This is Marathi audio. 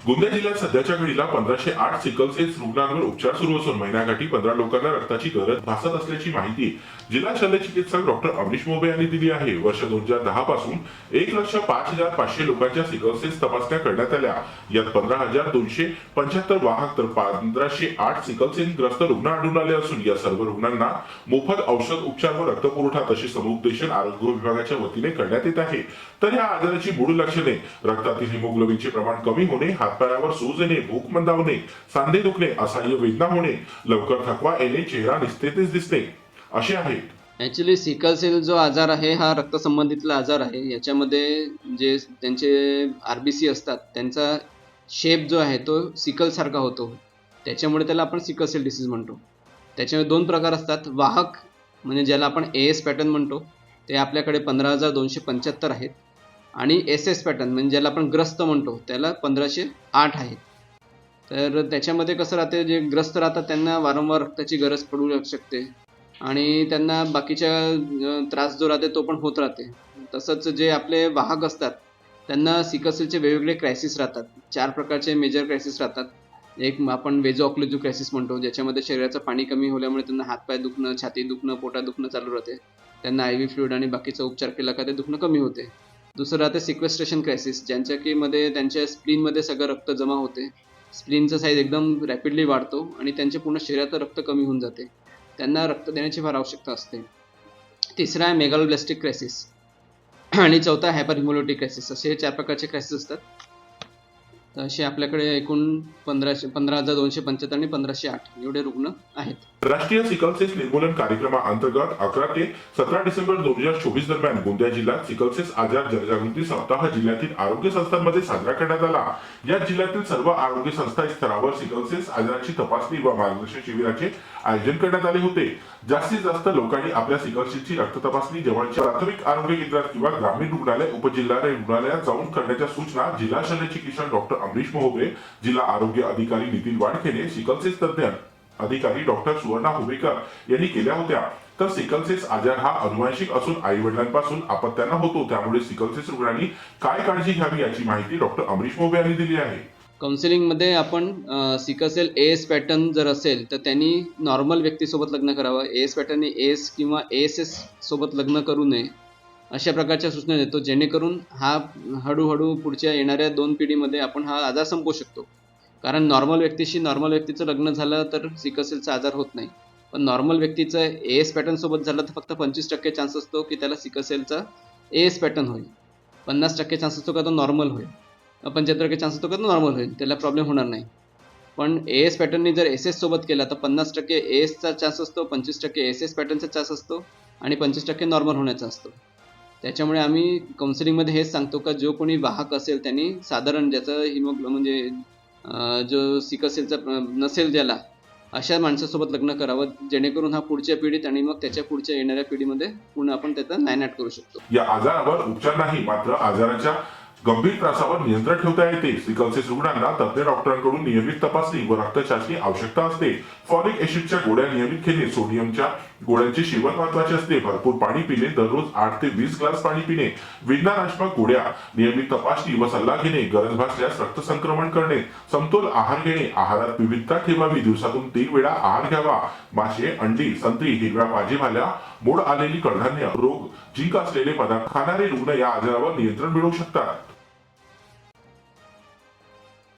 गोंदिया जिल्ह्यात सध्याच्या घडीला 1508 सिकल सेल रुग्णांवर उपचार सुरू असून महिन्याकाठी 15 लोकांना रक्ताची गरज भासत असल्याची माहिती जिल्हा शल्यचिकित्सक डॉक्टर अमरीश मोबे यांनी दिली आहे। वर्ष 2010 पासून 1,05,500 लोकांच्या सिकल सेल तपासण्या करण्यात आल्या। यात 15,275 वाहक तर 1508 सिकल सेल ग्रस्त रुग्ण आढळून आले असून या सर्व रुग्णांना मोफत औषध उपचार व रक्तपुरवठा तसे समुपदेशन आरोग्य विभागाच्या वतीने करण्यात येत आहे। तर या आजाराची मूळ लक्षणे रक्तातील हिमोग्लोबिनचे प्रमाण कमी होणे, हातपायावर सूज येणे, भूक मंदावणे, सांधे दुखणे, असह्य वेदना होणे, लवकर थकवा येणे, चेहरा निस्तेज दिसणे असे आहेत। ॲक्च्युली सिकल सेल जो आजार आहे हा रक्तसंबंधितला आजार आहे। याच्यामध्ये जे त्यांचे RBC असतात त्यांचा शेप जो आहे तो सिकल सारखा होतो, त्याच्यामुळे त्याला आपण सिकल सेल डिसीज म्हणतो। त्याच्यामध्ये दोन प्रकार असतात। वाहक म्हणजे ज्याला आपण AS पॅटर्न म्हणतो ते आपल्याकडे 15,275 आहेत आणि SS पॅटर्न म्हणजे ज्याला आपण ग्रस्त म्हणतो त्याला 1508 आहेत। तर त्याच्यामध्ये कसं राहते, जे ग्रस्त राहतात त्यांना वारंवार रक्ताची गरज पडू शकते आणि त्यांना बाकीच्या त्रास जो राहते तो पण होत राहते। तसंच जे आपले वाहक असतात त्यांना सिकल सेलचे वेगवेगळे क्रायसिस राहतात। 4 प्रकारचे मेजर क्रायसिस राहतात। एक आपण वेझो ऑक्लुसिव्ह क्रायसिस म्हणतो, ज्याच्यामध्ये शरीराचं पाणी कमी होल्यामुळे त्यांना हातपाय दुखणं, छाती दुखणं, पोटात दुखणं चालू राहते। त्यांना IV फ्लुइड आणि बाकीचा उपचार केला का ते दुखणं कमी होते। दुसरं राहते सिक्वेस्ट्रेशन क्रायसिस, ज्यांच्या की मध्ये त्यांच्या स्प्लीनमध्ये सगळं रक्त जमा होते, स्प्लीनचा साईज एकदम रॅपिडली वाढतो आणि त्यांच्या पूर्ण शरीरात रक्त कमी होऊन जाते, त्यांना रक्त देण्याची फार आवश्यकता असते। तिसरा आहे मेगालोब्लास्टिक क्रायसिस आणि चौथा हायपर हिमोलिटिक क्रायसिस। असे 4 प्रकारचे क्रायसिस असतात। तर असे आपल्याकडे एकूण 15,275 आणि 1508 एवढे रुग्ण आहेत। राष्ट्रीय सिकल सेल निर्मूलन कार्यक्रमाअंतर्गत 11 ते 17 डिसेंबर 2024 दरम्यान गोंदिया जिल्ह्यात सिकल सेल आजार जनजागृती सप्ताह जिल्ह्यातील आरोग्य संस्थांमध्ये साजरा करण्यात आला। या जिल्ह्यातील सर्व आरोग्य संस्था स्तरावर सिकल सेल आजाराची तपासणी व मार्गदर्शन शिबिराचे आयोजन करण्यात आले होते। जास्तीत जास्त लोकांनी आपल्या सिकल सेलची रक्त तपासणी जवळच्या प्राथमिक आरोग्य केंद्रात किंवा ग्रामीण रुग्णालय, उपजिल्हा रुग्णालयात जाऊन करण्याच्या सूचना जिल्हा शल्यचिकित्सक डॉक्टर अमरीश मोबे, जिल्हा आरोग्य अधिकारी नितीन वाडखेने, सिकल सेल तज्ञ अधिकारी डॉक्टर सुवर्णा हुबेकर यांनी केल्या होत्या। तर सिकल सेल आजार हा अनुवांशिक असून आई वडिलांपासून अपत्यांना होतो, त्यामुळे सिकल सेल रुग्णांनी काय काळजी घ्यावी याची माहिती डॉक्टर अमरीश मोबे यांनी दिली आहे। काउन्सिलिंगमध्ये आपण सिकल सेल AS पॅटर्न जर असेल तर त्यांनी नॉर्मल व्यक्तीसोबत लग्न करावं, AS पॅटर्नने AS किंवा ASS सोबत लग्न करू नये अशा प्रकारच्या सूचना देतो, जेणेकरून हा हळूहळू पुढच्या येणाऱ्या 2 पिढीमध्ये आपण हा आजार संपवू शकतो। कारण नॉर्मल व्यक्तीशी नॉर्मल व्यक्तीचं लग्न झालं तर सिकल सेलचा आजार होत नाही, पण नॉर्मल व्यक्तीचं AS पॅटर्न सोबत झालं तर फक्त 25% चान्स असतो की त्याला सिकल सेलचा AS पॅटर्न होईल, 50% चान्स असतो का तो नॉर्मल होईल, 75% चान्स असतो का तो नॉर्मल होईल, त्याला प्रॉब्लेम होणार नाही। पण AS पॅटर्ननी जर SS सोबत केला तर 50% ASचा चान्स असतो, 25% SS पॅटर्नचा चान्स असतो आणि 25% नॉर्मल होण्याचा असतो। त्याच्यामुळे आम्ही काउन्सिलिंगमध्ये हेच सांगतो का जो कोणी वाहक असेल त्यांनी साधारण ज्याचं म्हणजे जो सिकल सेलचा नसेल ज्याला, अशा माणसासोबत लग्न करावं, जेणेकरून हा पुढच्या पिढीत आणि मग त्याच्या पुढच्या येणाऱ्या पिढीमध्ये पुन्हा आपण त्याचा नायनाट करू शकतो। या आजारावर उपचार नाही, मात्र आजाराच्या गंभीर त्रासावर नियंत्रण ठेवता येते। सिकल सेल रुग्णांना तज्ञ डॉक्टरांकडून नियमित तपासणी व रक्त चाचणी आवश्यकता असते। फॉलिक ऍसिडच्या गोळ्या नियमित घेणे, सोडियमच्या गोळ्यांचे सेवन महत्वाचे असते। भरपूर पाणी पिणे, दररोज 8 ते 20 ग्लास पाणी पिणे, वेदनानाशक गोळ्या, नियमित तपासणी व सल्ला घेणे, गरज भासल्यास रक्त संक्रमण करणे, समतोल आहार घेणे, आहारात विविधता ठेवावी, दिवसातून 3 वेळा आहार घ्यावा, मासे, अंडी, संत्री, हिरव्या भाजीपाला, मोड आलेली कडधान्य, रोग झिंक असलेले पदार्थ खाणारे रुग्ण या आजारावर नियंत्रण मिळवू शकतात।